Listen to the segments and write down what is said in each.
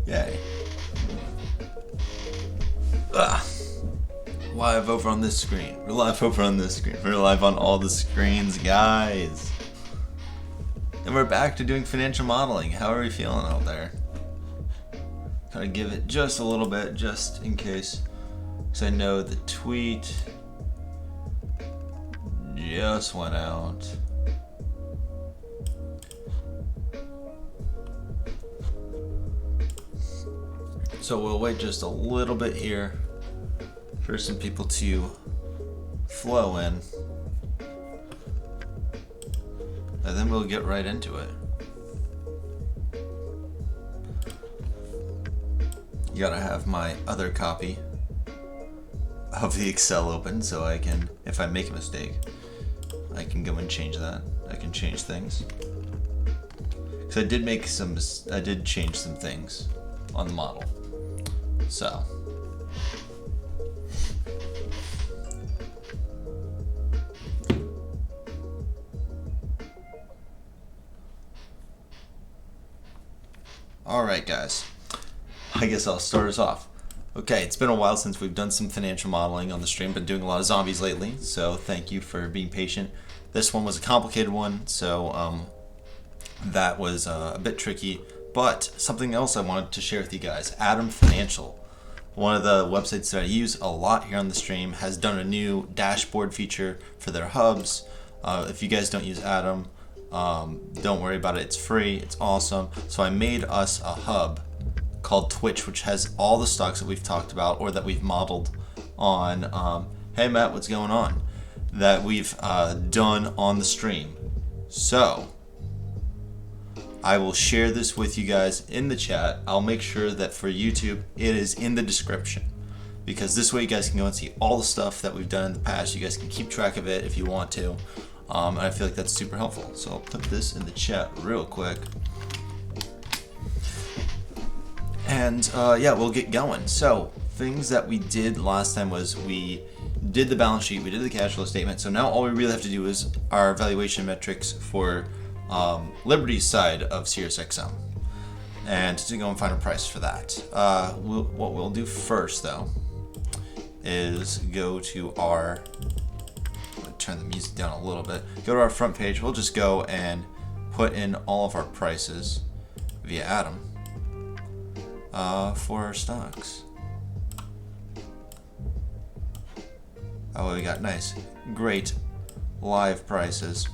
Yay. Live over on this screen. We're live over on this screen. We're live on all the screens, guys. And we're back to doing financial modeling. How are we feeling out there? Gotta give it just a little bit, just in case. Because I know the tweet just went out. So we'll wait just a little bit here for some people to flow in. And then we'll get right into it. You gotta have my other copy of the Excel open so I can, if I make a mistake, I can go and change that. I can change things. Because I did change some things on the model. So. Alright guys, I guess I'll start us off. Okay, it's been a while since we've done some financial modeling on the stream. Been doing a lot of zombies lately, so thank you for being patient. This one was a complicated one, so that was a bit tricky. But something else I wanted to share with you guys, Atom Financial. One of the websites that I use a lot here on the stream has done a new dashboard feature for their hubs. If you guys don't use Atom, don't worry about it, it's free, it's awesome. So I made us a hub called Twitch, which has all the stocks that we've talked about or that we've modeled on, hey Matt, what's going on? That we've done on the stream. So I will share this with you guys in the chat. I'll make sure that for YouTube it is in the description, because this way you guys can go and see all the stuff that we've done in the past. You guys can keep track of it if you want to. And I feel like that's super helpful. So I'll put this in the chat real quick. And yeah, we'll get going. So things that we did last time was we did the balance sheet, we did the cash flow statement. So now all we really have to do is our valuation metrics for Liberty's side of SiriusXM. And to go and find a price for that. What we'll do first though is go to our, turn the music down a little bit, go to our front page. We'll just go and put in all of our prices via Atom for our stocks. Oh, we got nice, great live prices.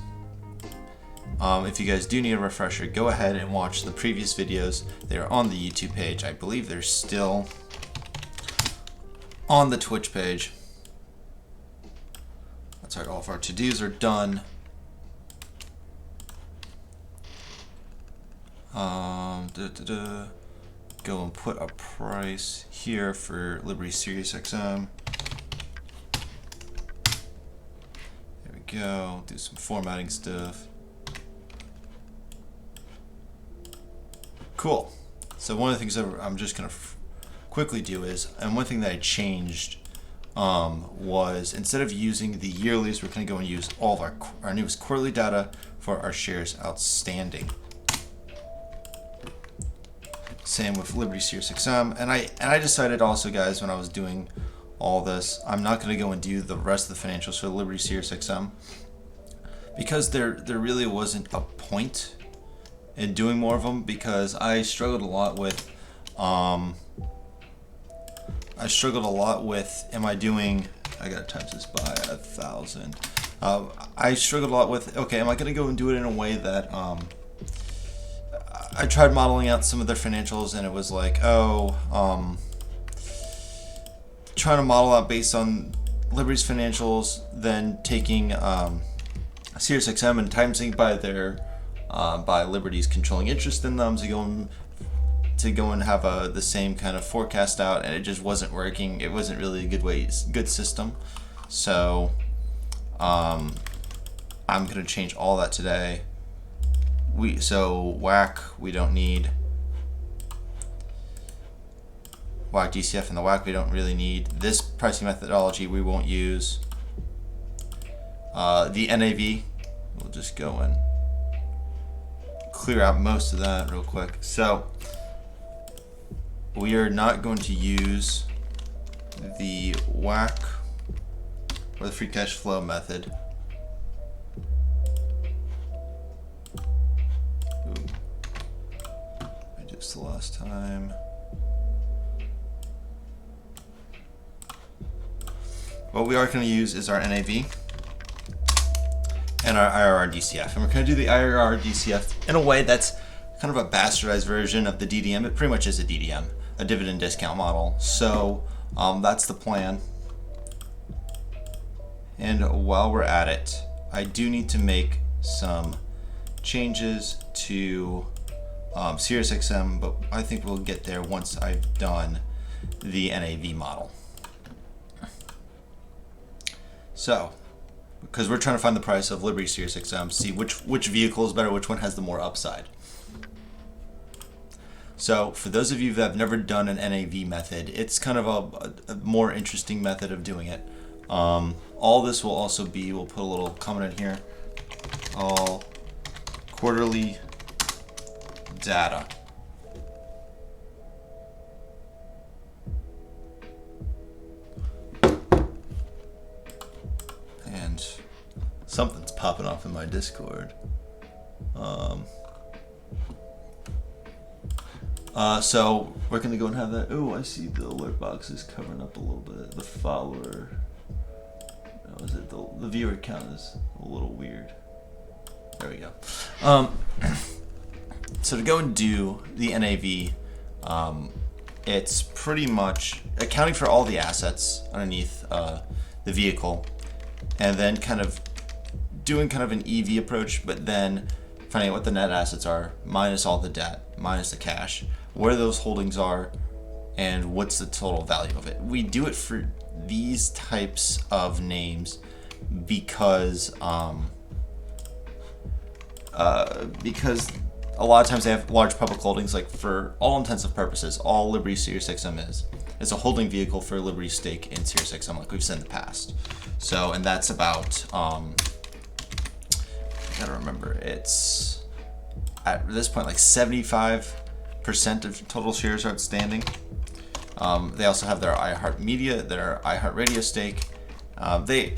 If you guys do need a refresher, go ahead and watch the previous videos. They're on the YouTube page. I believe they're still on the Twitch page. That's right, all of our to-dos are done. Go and put a price here for Liberty SiriusXM. There we go. Do some formatting stuff. Cool. So one of the things that I'm just gonna quickly do is, and one thing that I changed was instead of using the yearlies, we're going to go and use all of our newest quarterly data for our shares outstanding. Same with Liberty SiriusXM, and I decided also, guys, when I was doing all this, I'm not going to go and do the rest of the financials for Liberty SiriusXM because there really wasn't a point in doing more of them, because I struggled a lot with am I doing, I gotta times this by 1,000. I struggled a lot with, okay, am I gonna go and do it in a way that, I tried modeling out some of their financials and it was like, trying to model out based on Liberty's financials, then taking SiriusXM and timesing by their, by Liberty's controlling interest in them to go and have the same kind of forecast out, and it just wasn't working. It wasn't really a good system. So I'm gonna change all that today. So WAC we don't need. WAC DCF and the WAC we don't really need. This pricing methodology we won't use. The NAV, we'll just go and clear out most of that real quick. So we are not going to use the WACC or the free cash flow method. Ooh. I did this the last time. What we are going to use is our NAV and our IRR DCF. And we're going to do the IRR DCF in a way that's kind of a bastardized version of the DDM. It pretty much is a DDM, a dividend discount model. So that's the plan. And while we're at it, I do need to make some changes to SiriusXM, but I think we'll get there once I've done the NAV model. So, because we're trying to find the price of Liberty SiriusXM, see which vehicle is better, which one has the more upside. So, for those of you that have never done an NAV method, it's kind of a more interesting method of doing it. All this will also be, we'll put a little comment in here, all quarterly data. And something's popping off in my Discord. So we're gonna go and have that. Oh, I see the alert box is covering up a little bit. The follower, no, is it the viewer count is a little weird. There we go. So to go and do the NAV, it's pretty much accounting for all the assets underneath the vehicle, and then kind of doing kind of an EV approach, but then finding out what the net assets are, minus all the debt, minus the cash, where those holdings are, and what's the total value of it. We do it for these types of names because a lot of times they have large public holdings. Like, for all intents and purposes, all Liberty SiriusXM is a holding vehicle for Liberty's stake in SiriusXM, like we've said in the past. So, and that's about I gotta remember, it's at this point like 75% of total shares are outstanding. They also have their iHeartMedia, their iHeartRadio stake. They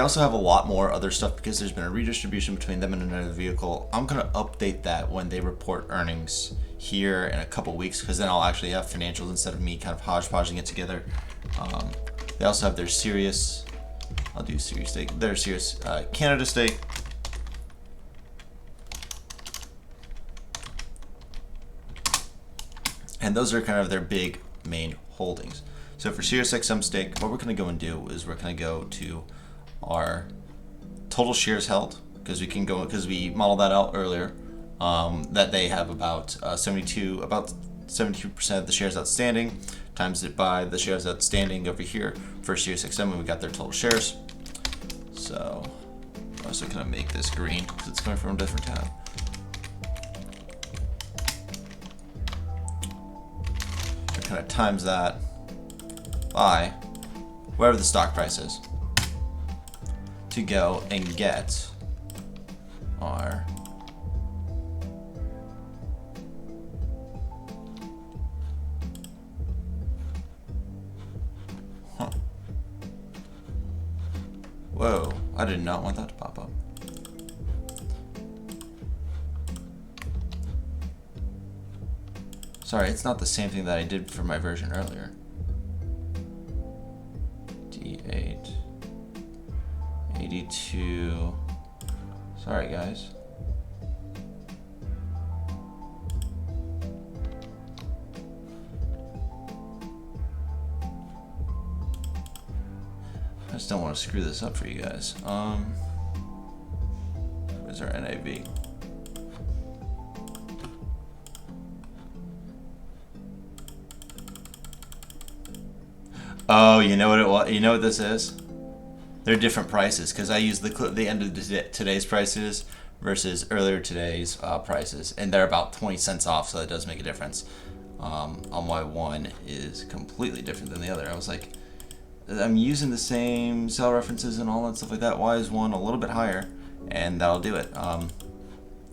also have a lot more other stuff because there's been a redistribution between them and another vehicle. I'm gonna update that when they report earnings here in a couple weeks, because then I'll actually have financials instead of me kind of hodgepodging it together. They also have their Sirius, I'll do Sirius stake, their Sirius Canada stake. And those are kind of their big main holdings. So for SiriusXM stake, what we're going to go and do is we're going to go to our total shares held, because we modeled that out earlier, that they have about 72% of the shares outstanding, times it by the shares outstanding over here for SiriusXM, and we got their total shares. So I'm also going to make this green because it's coming from a different tab. Kind of times that by whatever the stock price is to go and get our Whoa, I did not want that to pop up. Sorry, it's not the same thing that I did for my version earlier. D8 82. Sorry, guys. I just don't want to screw this up for you guys. Where's our NAV? Oh, you know what it was? You know what this is? They're different prices, because I used the end of today's prices versus earlier today's prices, and they're about 20 cents off, so that does make a difference. On why one is completely different than the other. I was like, I'm using the same cell references and all that stuff like that. Why is one a little bit higher? And that'll do it. I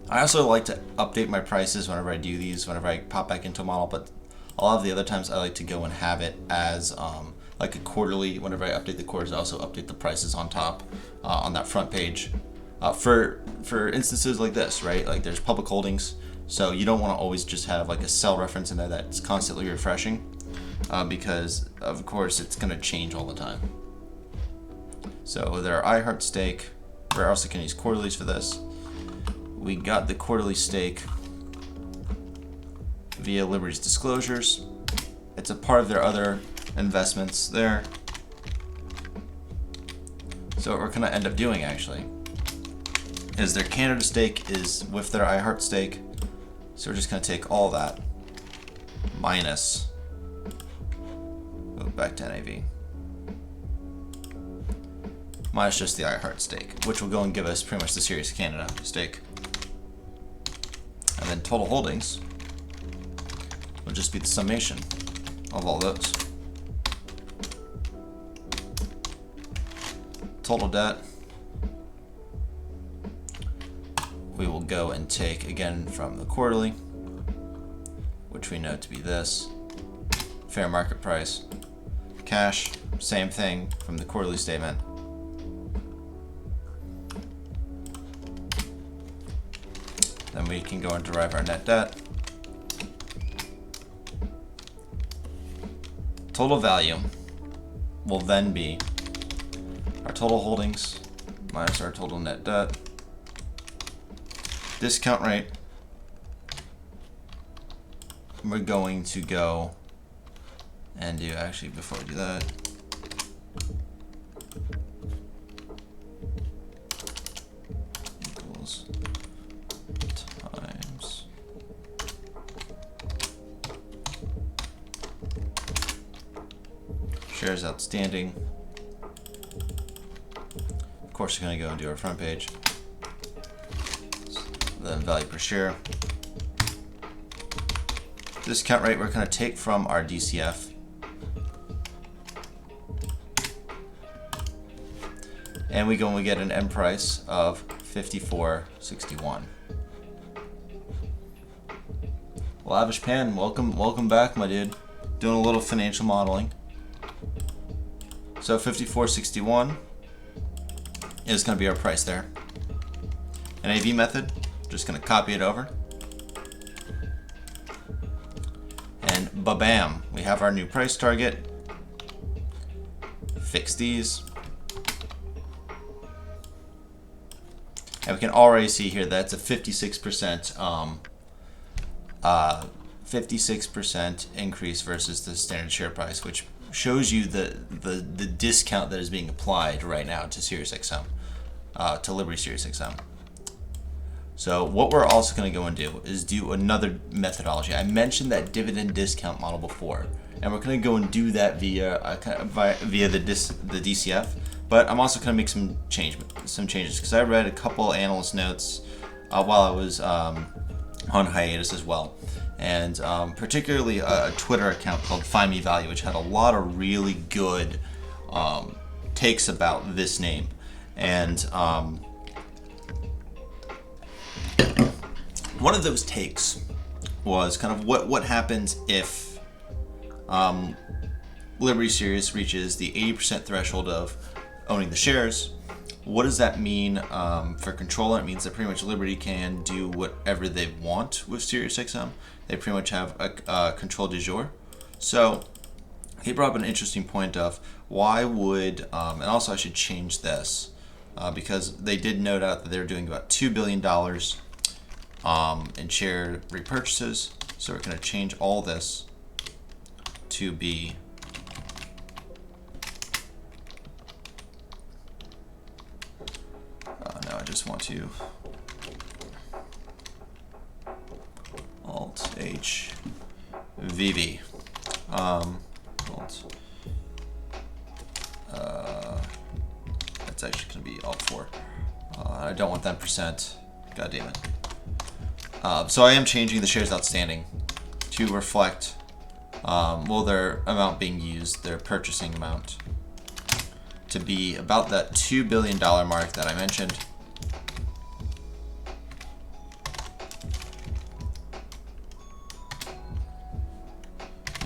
also like to update my prices whenever I do these, whenever I pop back into a model, but A lot of the other times I like to go and have it as like a quarterly. Whenever I update the quarters, I also update the prices on top on that front page. For instances like this, right? Like there's public holdings, so you don't want to always just have like a sell reference in there that's constantly refreshing, because of course it's going to change all the time. So there are iHeart stake. We also can use quarterlies for this. We got the quarterly stake via Liberty's disclosures. It's a part of their other investments there. So what we're going to end up doing actually is their Canada stake is with their iHeart stake. So we're just going to take all that minus, go back to NAV, minus just the iHeart stake, which will go and give us pretty much the Sirius Canada stake. And then total holdings will just be the summation of all those. Total debt, we will go and take again from the quarterly, which we know to be this, fair market price, cash, same thing from the quarterly statement. Then we can go and derive our net debt. Total value will then be our total holdings minus our total net debt. Discount rate, we're going to go and do, actually before we do that, equals times shares outstanding. Of course, we're going to go and do our front page. Then value per share. Discount rate we're going to take from our DCF. And we go and we get an end price of 54.61. Lavish Pan, welcome back, my dude. Doing a little financial modeling. So 54.61 is going to be our price there. NAV method, just going to copy it over. And ba-bam, we have our new price target. Fix these. And we can already see here that's a 56% 56% increase versus the standard share price, which shows you the discount that is being applied right now to SiriusXM, to Liberty SiriusXM. So what we're also going to go and do is do another methodology. I mentioned that dividend discount model before, and we're going to go and do that via the DCF. But I'm also going to make some changes because I read a couple analyst notes while I was on hiatus as well. And particularly a Twitter account called Find Me Value, which had a lot of really good takes about this name. And one of those takes was kind of what happens if Liberty Sirius reaches the 80% threshold of owning the shares. What does that mean for controller? It means that pretty much Liberty can do whatever they want with SiriusXM. They pretty much have a control du jour. So he brought up an interesting point of why would, and also I should change this because they did note out that they're doing about $2 billion in share repurchases. So we're going to change all this to be no, I just want to Alt H VV. Alt. That's actually going to be Alt 4. I don't want that percent. God damn it. So I am changing the shares outstanding to reflect their amount being used, their purchasing amount, to be about that $2 billion mark that I mentioned.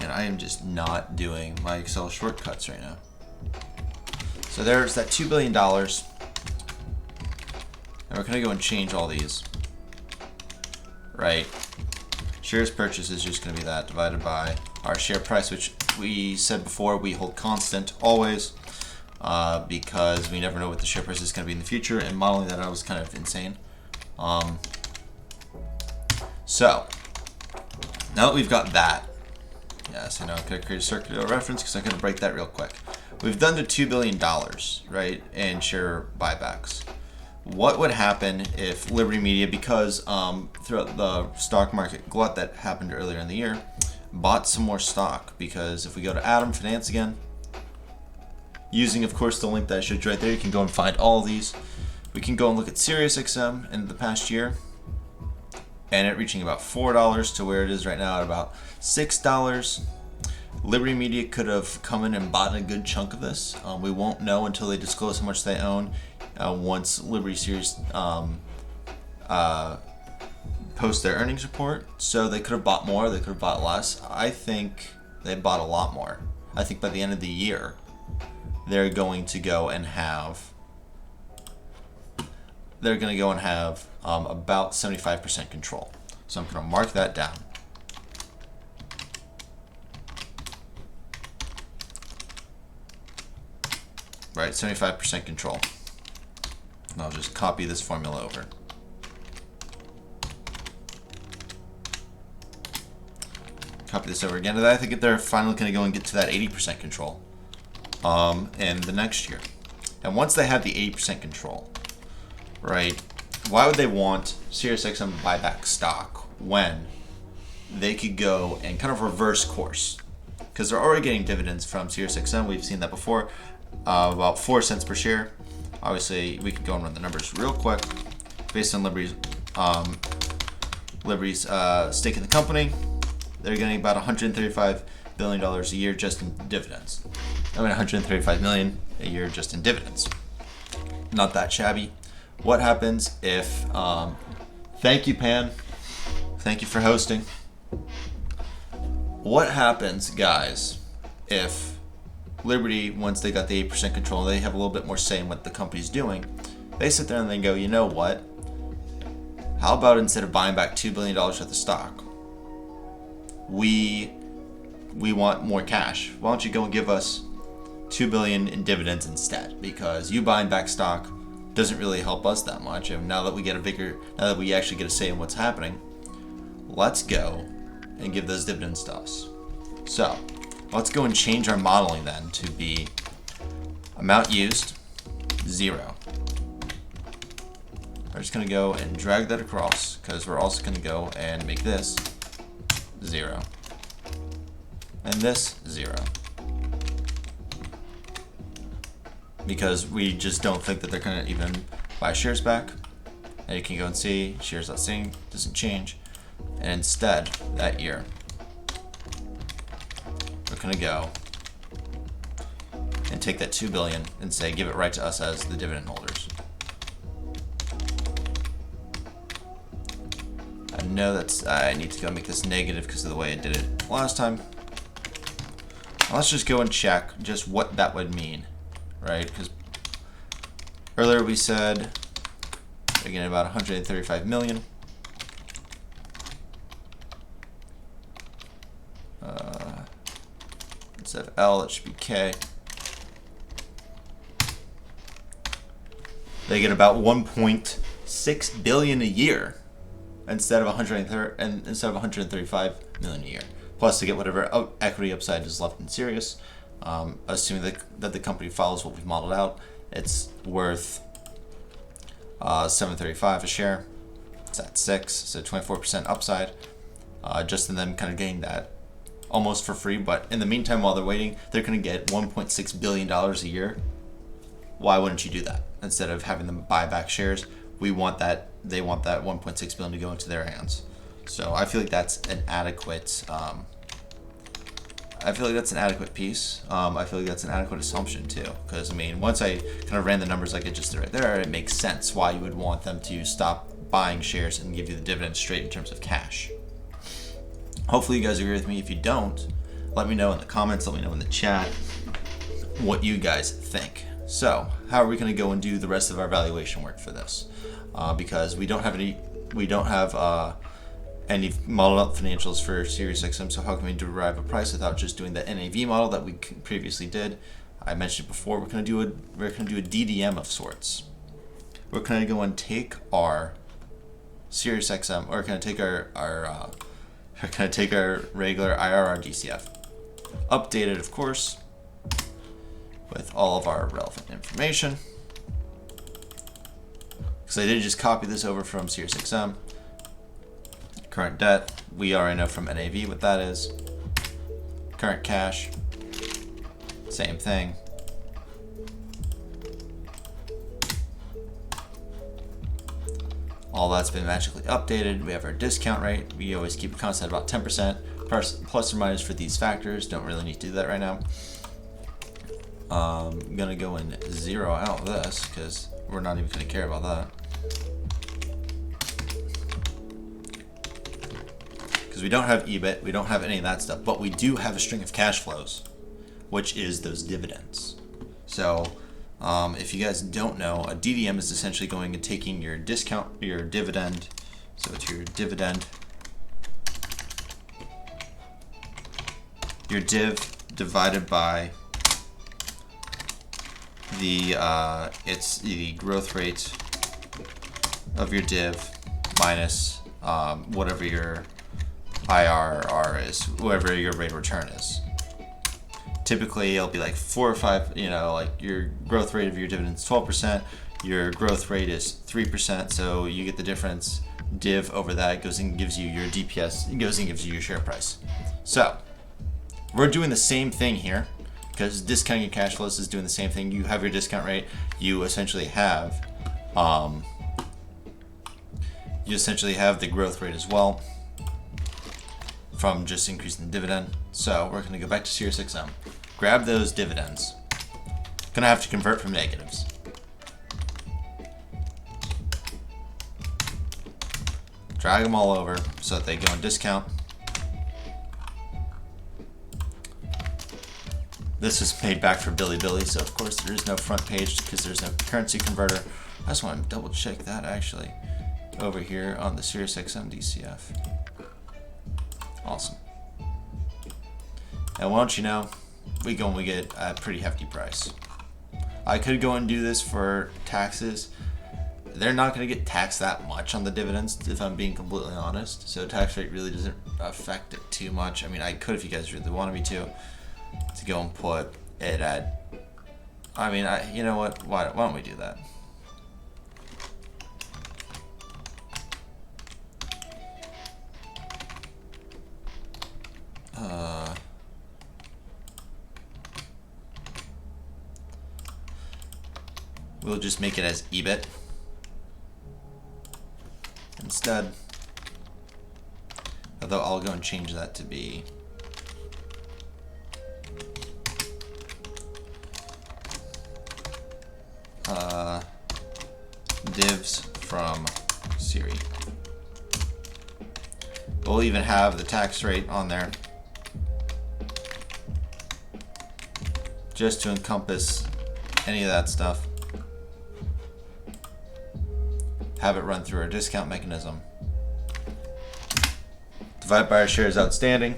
Man, I am just not doing my Excel shortcuts right now. So there's that $2 billion. And we're going to go and change all these. Right? Shares purchase is just going to be that divided by our share price, which we said before we hold constant always because we never know what the share price is going to be in the future, and modeling that out was kind of insane. So now that we've got that, yes, I know I'm going to create a circular reference because I'm going to break that real quick. We've done the $2 billion, right, in share buybacks. What would happen if Liberty Media, because throughout the stock market glut that happened earlier in the year, bought some more stock? Because if we go to Atom Finance again, using, of course, the link that I showed you right there, you can go and find all of these. We can go and look at Sirius XM in the past year, and it reaching about $4 to where it is right now at about $6. Liberty Media could have come in and bought a good chunk of this. We won't know until they disclose how much they own once Liberty Sirius post their earnings report. So they could have bought more, they could have bought less. I think they bought a lot more. I think by the end of the year, they're going to go and have about 75% control. So I'm going to mark that down. Right, 75% control. And I'll just copy this formula over. Copy this over again, and I think they're finally going to go and get to that 80% control in the next year. And once they have the 80% control, right, why would they want SiriusXM to buy back stock when they could go and kind of reverse course? Because they're already getting dividends from SiriusXM. We've seen that before, about 4 cents per share. Obviously, we could go and run the numbers real quick based on Liberty's stake in the company. They're getting about $135 billion a year just in dividends. I mean, $135 million a year just in dividends. Not that shabby. What happens if? Thank you, Pan. Thank you for hosting. What happens, guys, if Liberty, once they got the 8% control, they have a little bit more say in what the company's doing? They sit there and they go, you know what? How about instead of buying back $2 billion worth of stock, we want more cash. Why don't you go and give us $2 billion in dividends instead? Because you buying back stock doesn't really help us that much. And now that we actually get a say in what's happening, let's go and give those dividends to us. So let's go and change our modeling then to be amount used 0. We're just going to go and drag that across because we're also going to go and make this 0 and this 0, because we just don't think that they're going to even buy shares back. And you can go and see shares outstanding doesn't change, and instead that year we're going to go and take that $2 billion and say give it right to us as the dividend holders. I know I need to go make this negative because of the way I did it last time. Let's just go and check just what that would mean, right? Because earlier we said, again, about 135 million. Instead of L, it should be K. They get about 1.6 billion a year instead of 135 million a year. Plus, to get whatever equity upside is left in Sirius, assuming that the company follows what we've modeled out, it's worth $7.35 a share. It's at 6, so 24% upside. Just in them kind of getting that almost for free. But in the meantime, while they're waiting, they're going to get $1.6 billion a year. Why wouldn't you do that instead of having them buy back shares? They want that 1.6 billion to go into their hands. So I feel like that's an adequate. I feel like that's an adequate piece. I feel like that's an adequate assumption too, because I mean, once I kind of ran the numbers like I just did right there, it makes sense why you would want them to stop buying shares and give you the dividend straight in terms of cash. Hopefully, you guys agree with me. If you don't, Let me know in the comments, let me know in the chat what you guys think. So, how are we going to go and do the rest of our valuation work for this? Because we don't have any modeled up financials for SiriusXM, so how can we derive a price without just doing the NAV model that we previously did? I mentioned before, we're going to do a DDM of sorts. We're going to go and take our SiriusXM, or we're going to take our regular IRR DCF, update it, of course, with all of our relevant information. Because I did just copy this over from SiriusXM. Current debt, we already know from NAV what that is. Current cash, same thing. All that's been magically updated. We have our discount rate. We always keep it constant at about 10%, plus or minus for these factors. Don't really need to do that right now. I'm gonna go and zero out this because we're not even gonna care about that. Because we don't have EBIT, we don't have any of that stuff, but we do have a string of cash flows, which is those dividends. So if you guys don't know, a DDM is essentially going and taking your dividend, so it's your dividend, your div divided by it's the growth rate of your div minus whatever your IRR is, whatever your rate of return is. Typically, it'll be like 4 or 5. Like your growth rate of your dividend is 12%. Your growth rate is 3%. So you get the difference. Div over that goes and gives you your DPS. It goes and gives you your share price. So we're doing the same thing here because discounting your cash flows is doing the same thing. You have your discount rate. You essentially have the growth rate as well from just increasing the dividend. So we're going to go back to SiriusXM, grab those dividends. Gonna have to convert from negatives. Drag them all over so that they go in discount. This is made back for Billy, so of course there is no front page because there's no currency converter. I just want to double check that actually over here on the SiriusXM DCF. Awesome. And won't you know, we get a pretty hefty price. I could go and do this for taxes. They're not going to get taxed that much on the dividends, if I'm being completely honest. So tax rate really doesn't affect it too much. I mean, I could if you guys really wanted me to go and put it at. I mean, you know what? Why don't we do that? We'll just make it as EBIT instead. Although I'll go and change that to be divs from SIRI. We'll even have the tax rate on there just to encompass any of that stuff. Have it run through our discount mechanism. Divide by our shares outstanding,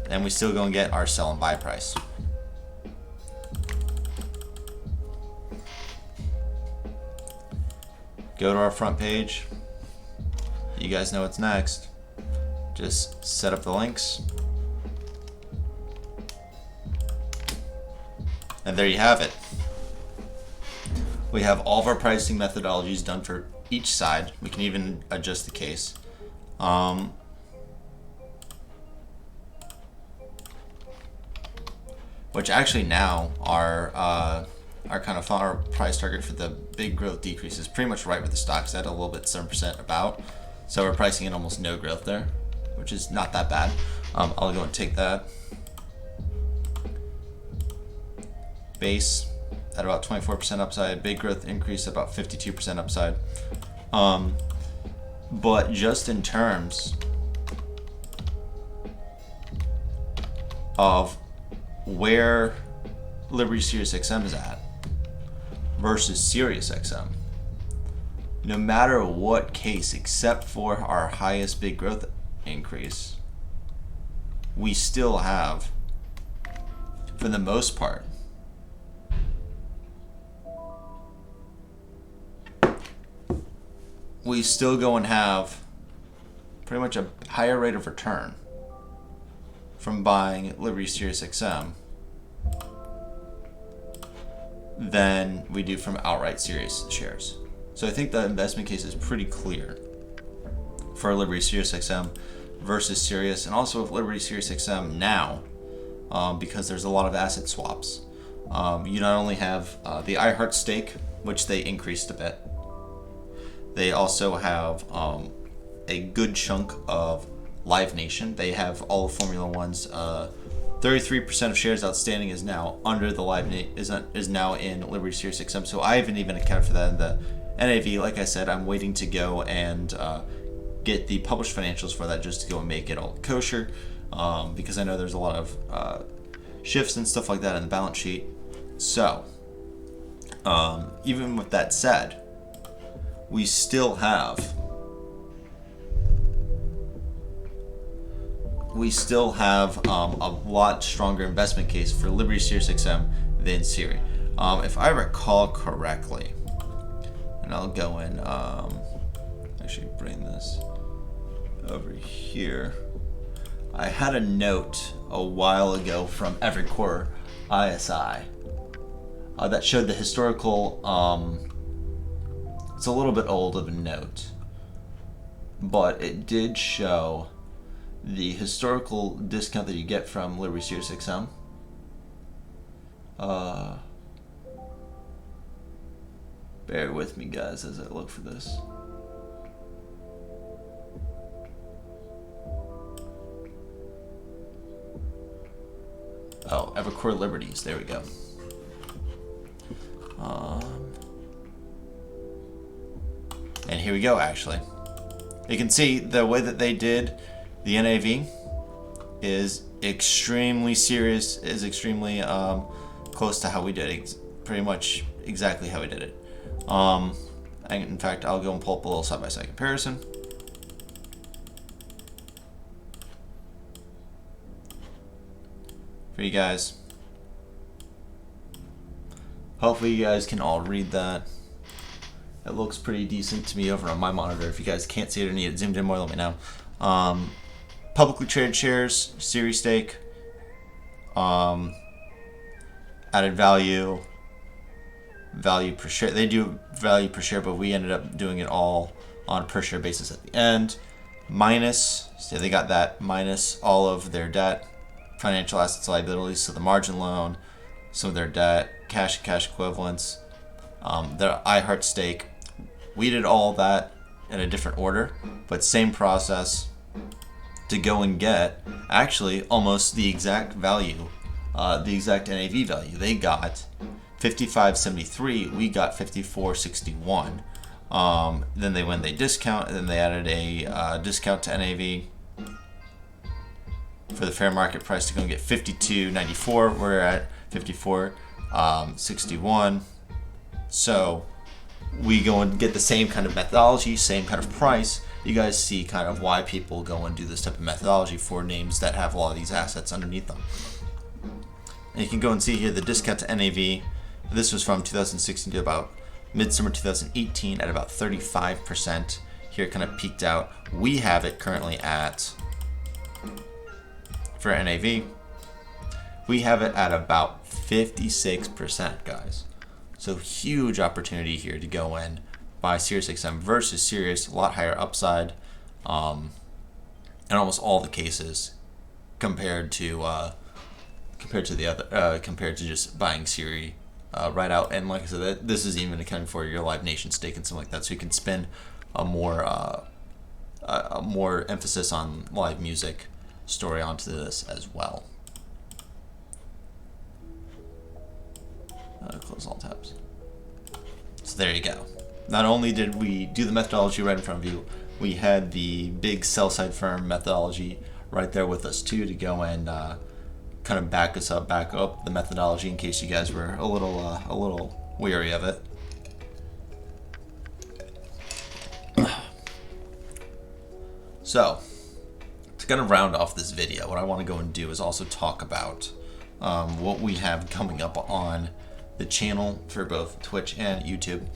and we still go and get our sell and buy price. Go to our front page. You guys know what's next. Just set up the links. And there you have it. We have all of our pricing methodologies done for each side. We can even adjust the case. Which actually now our price target for the big growth decrease is pretty much right where the stock's at, a little bit 7% about. So we're pricing in almost no growth there, which is not that bad. I'll go and take that. Base at about 24% upside, big growth increase at about 52% upside. But just in terms of where Liberty Sirius XM is at versus Sirius XM, no matter what case, except for our highest big growth increase, we still have, for the most part, we still go and have pretty much a higher rate of return from buying Liberty Sirius XM than we do from outright Sirius shares. So I think the investment case is pretty clear for Liberty Sirius XM versus Sirius, and also with Liberty Sirius XM now, because there's a lot of asset swaps. You not only have the iHeart stake, which they increased a bit, they also have a good chunk of Live Nation. They have all of Formula One's 33% of shares outstanding is now under the is now in Liberty Sirius XM. So I haven't even accounted for that in the NAV. Like I said, I'm waiting to go and get the published financials for that, just to go and make it all kosher, because I know there's a lot of shifts and stuff like that in the balance sheet. So even with that said, we still have a lot stronger investment case for Liberty Sirius XM than SIRI. If I recall correctly, and I'll go and actually bring this over here. I had a note a while ago from Evercore ISI that showed the historical. It's a little bit old of a note, but it did show the historical discount that you get from Liberty Sirius XM. Bear with me, guys, as I look for this. Oh, Evercore Liberties. There we go. And here we go, actually. You can see the way that they did the NAV is extremely serious, is extremely close to how we did it. Pretty much exactly how we did it. And in fact, I'll go and pull up a little side-by-side comparison. For you guys. Hopefully you guys can all read that. It looks pretty decent to me over on my monitor. If you guys can't see it or need it zoomed in more, let me know. Publicly traded shares, SIRI stake, added value per share. They do value per share, but we ended up doing it all on a per share basis at the end. Minus, so they got that minus all of their debt, financial assets, liabilities, so the margin loan, some of their debt, cash and cash equivalents, their iHeart stake. We did all that in a different order, but same process to go and get actually almost the exact value, the exact NAV value. They got 55.73, we got 54.61. Then they discount, and then they added a discount to NAV for the fair market price to go and get 52.94. We're at 54.61. So we go and get the same kind of methodology, same kind of price. You guys see kind of why people go and do this type of methodology for names that have a lot of these assets underneath them. And you can go and see here the discount to NAV. This was from 2016 to about midsummer 2018 at about 35%. Here it kind of peaked out. We have it currently at, for NAV, we have it at about 56%, guys. So huge opportunity here to go in buy Sirius XM versus Sirius, a lot higher upside, in almost all the cases compared to just buying SIRI right out. And like I said, this is even accounting for your Live Nation stake and something like that, so you can spend a more emphasis on live music story onto this as well. Close all tabs. So there you go. Not only did we do the methodology right in front of you, we had the big sell-side firm methodology right there with us too, to go and kind of back up the methodology in case you guys were a little weary of it. So, to kind of round off this video, what I want to go and do is also talk about what we have coming up on the channel for both Twitch and YouTube.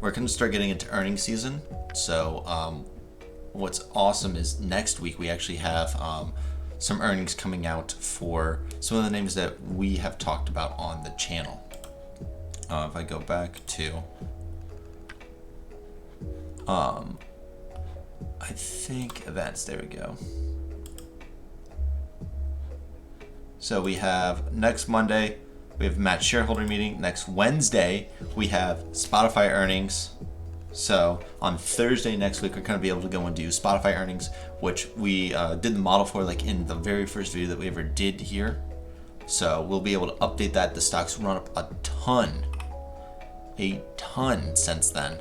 We're going to start getting into earnings season. So, what's awesome is next week we actually have some earnings coming out for some of the names that we have talked about on the channel. If I go back to, I think events, there we go. So we have next Monday, we have Matt's shareholder meeting. Next Wednesday, we have Spotify earnings. So on Thursday next week, we're going to be able to go and do Spotify earnings, which we did the model for like in the very first video that we ever did here. So we'll be able to update that. The stock's run up a ton since then,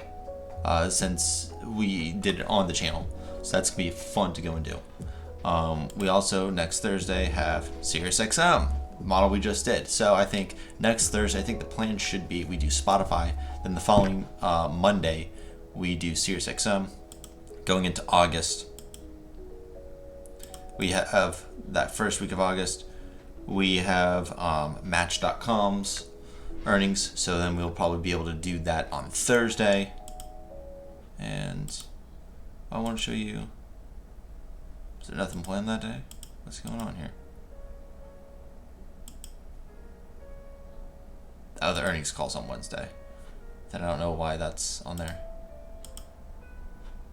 since we did it on the channel. So that's going to be fun to go and do. We also, next Thursday, have Sirius XM, model we just did. So I think next Thursday, I think the plan should be we do Spotify. Then the following Monday, we do Sirius XM. Going into August, we have that first week of August, we have Match.com's earnings. So then we'll probably be able to do that on Thursday. And I want to show you, is there nothing planned that day? What's going on here? Oh, the earnings call's on Wednesday. Then I don't know why that's on there.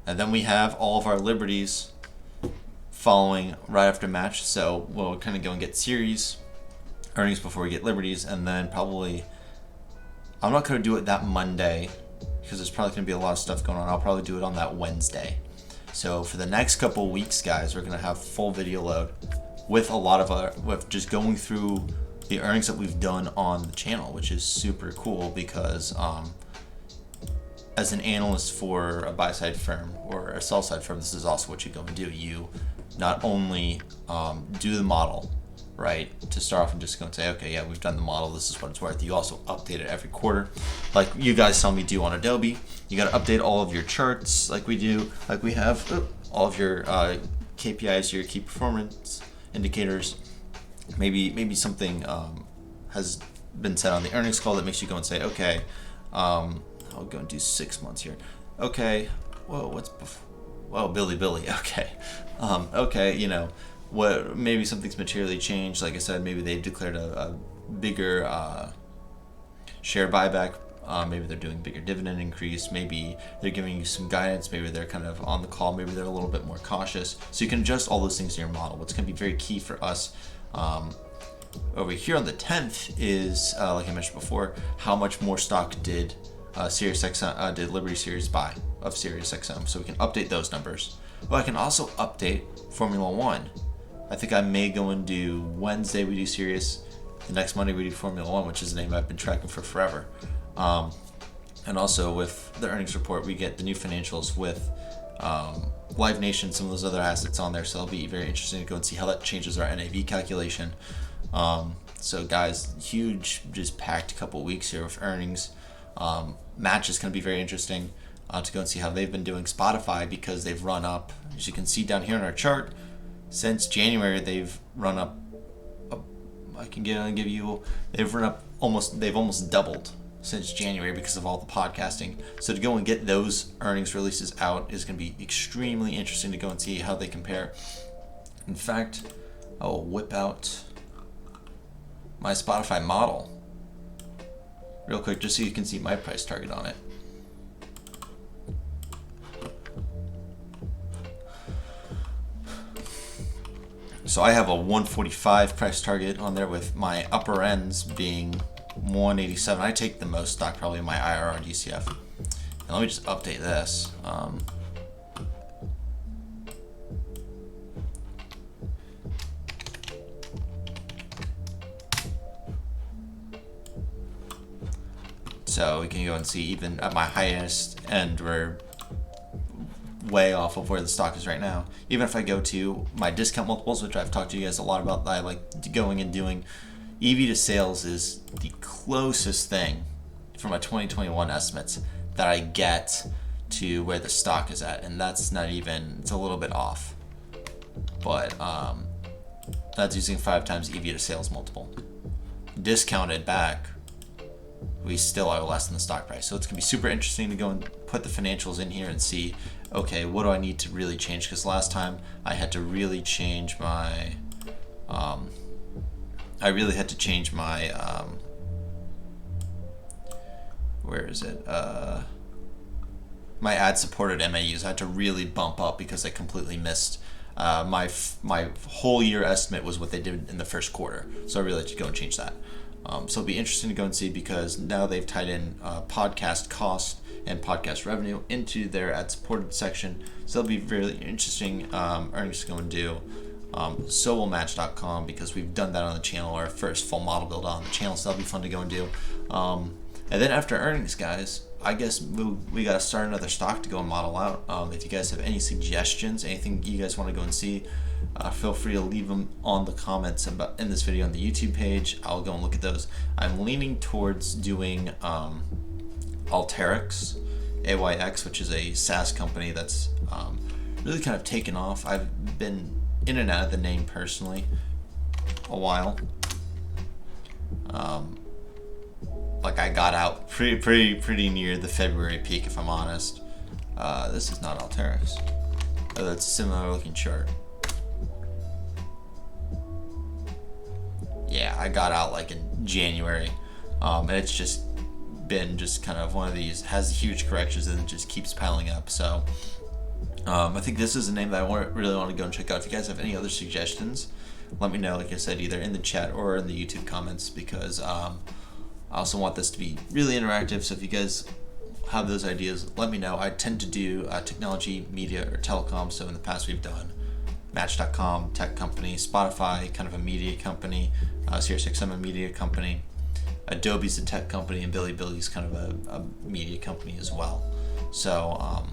And then we have all of our liberties following right after Match. So we'll kind of go and get series earnings before we get liberties. And then probably, I'm not going to do it that Monday because there's probably going to be a lot of stuff going on. I'll probably do it on that Wednesday. So for the next couple weeks, guys, we're going to have full video load with a lot of with just going through the earnings that we've done on the channel, which is super cool because as an analyst for a buy-side firm or a sell-side firm, this is also what you go and do. You not only do the model, right, to start off and just go and say, okay, yeah, we've done the model, this is what it's worth. You also update it every quarter, like you guys saw me do on Adobe. You got to update all of your charts like we do, like we have all of your KPIs, your key performance indicators. Maybe something has been said on the earnings call that makes you go and say, okay, I'll go and do 6 months here. Okay, whoa, what's whoa, Billy, okay, okay, you know, what, maybe something's materially changed. Like I said, maybe they've declared a bigger share buyback. Maybe they're doing bigger dividend increase. Maybe they're giving you some guidance. Maybe they're kind of on the call. Maybe they're a little bit more cautious. So you can adjust all those things in your model. What's going to be very key for us over here on the 10th is, like I mentioned before, how much more stock did Sirius XM, did Liberty Series buy of Sirius XM. So we can update those numbers. Well, I can also update Formula One. I think I may go and do Wednesday we do Sirius. The next Monday we do Formula One, which is a name I've been tracking for forever. And also with the earnings report, we get the new financials with Live Nation, some of those other assets on there. So it'll be very interesting to go and see how that changes our NAV calculation. So guys, huge, just packed couple weeks here with earnings. Match is going to be very interesting to go and see how they've been doing. Spotify, because they've run up, as you can see down here in our chart, since January they've run up. They've run up they've almost doubled since January because of all the podcasting. So to go and get those earnings releases out is going to be extremely interesting to go and see how they compare. In fact, I will whip out my Spotify model real quick just so you can see my price target on it. So I have a 145 price target on there with my upper ends being 187. I take the most stock probably in my IRR DCF. And let me just update this. So we can go and see even at my highest end we're way off of where the stock is right now. Even if I go to my discount multiples, which I've talked to you guys a lot about, that I like going and doing, EV to sales is the closest thing for my 2021 estimates that I get to where the stock is at, and that's not even, it's a little bit off, but that's using 5 times EV to sales multiple. Discounted back, we still are less than the stock price. So it's gonna be super interesting to go and put the financials in here and see, okay, what do I need to really change? Because last time I had to really change my where is it? My ad supported MAUs. I had to really bump up because I completely missed my whole year estimate was what they did in the first quarter. So I really had to go and change that. So it'll be interesting to go and see, because now they've tied in podcast cost and podcast revenue into their ad supported section. So it'll be really interesting earnings to go and do. So will Match.com, because we've done that on the channel, our first full model build on the channel. So that'll be fun to go and do. And then after earnings, guys, I guess we got to start another stock to go and model out. If you guys have any suggestions, anything you guys want to go and see, feel free to leave them on the comments in this video on the YouTube page. I'll go and look at those. I'm leaning towards doing Alteryx, AYX, which is a SaaS company that's really kind of taken off. I've been in and out of the name personally a while. Like I got out pretty near the February peak, if I'm honest. This is not Alteryx. Oh, that's a similar looking chart. Yeah, I got out like in January, and it's just been kind of one of these, has huge corrections and it just keeps piling up. So I think this is a name that I really want to go and check out. If you guys have any other suggestions, let me know, like I said, either in the chat or in the YouTube comments, because I also want this to be really interactive. So if you guys have those ideas, let me know. I tend to do technology, media, or telecom. So in the past we've done Match.com, tech company, Spotify, kind of a media company, SiriusXMA, media company, Adobe's a tech company, and Billy's kind of a media company as well. So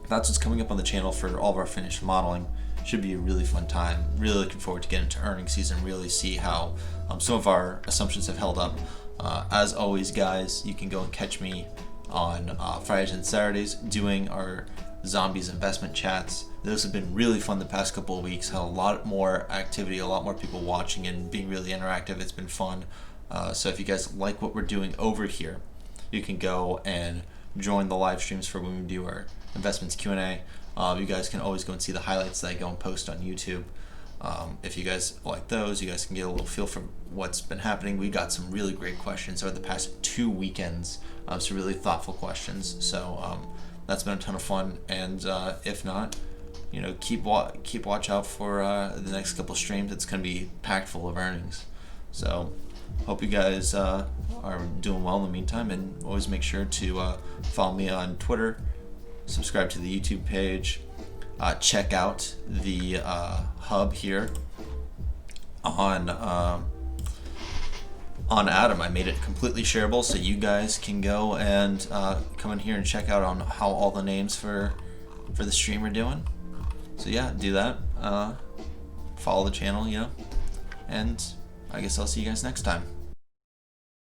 that's what's coming up on the channel for all of our finished modeling. Should be a really fun time. Really looking forward to getting into earnings season, really see how some of our assumptions have held up. As always, guys, you can go and catch me on Fridays and Saturdays doing our Zombies investment chats. Those have been really fun the past couple of weeks. Had a lot more activity, a lot more people watching and being really interactive. It's been fun. So if you guys like what we're doing over here, you can go and join the live streams for when we do our investments Q&A. You guys can always go and see the highlights that I go and post on YouTube. If you guys like those, you guys can get a little feel for what's been happening. We got some really great questions over the past 2 weekends, some really thoughtful questions. So that's been a ton of fun. And if not, keep watch out for the next couple streams. It's going to be packed full of earnings. So hope you guys are doing well in the meantime, and always make sure to follow me on Twitter, subscribe to the YouTube page. Check out the hub here on Atom. I made it completely shareable, so you guys can go and come in here and check out on how all the names for the stream are doing. So yeah, do that. Follow the channel, and I guess I'll see you guys next time.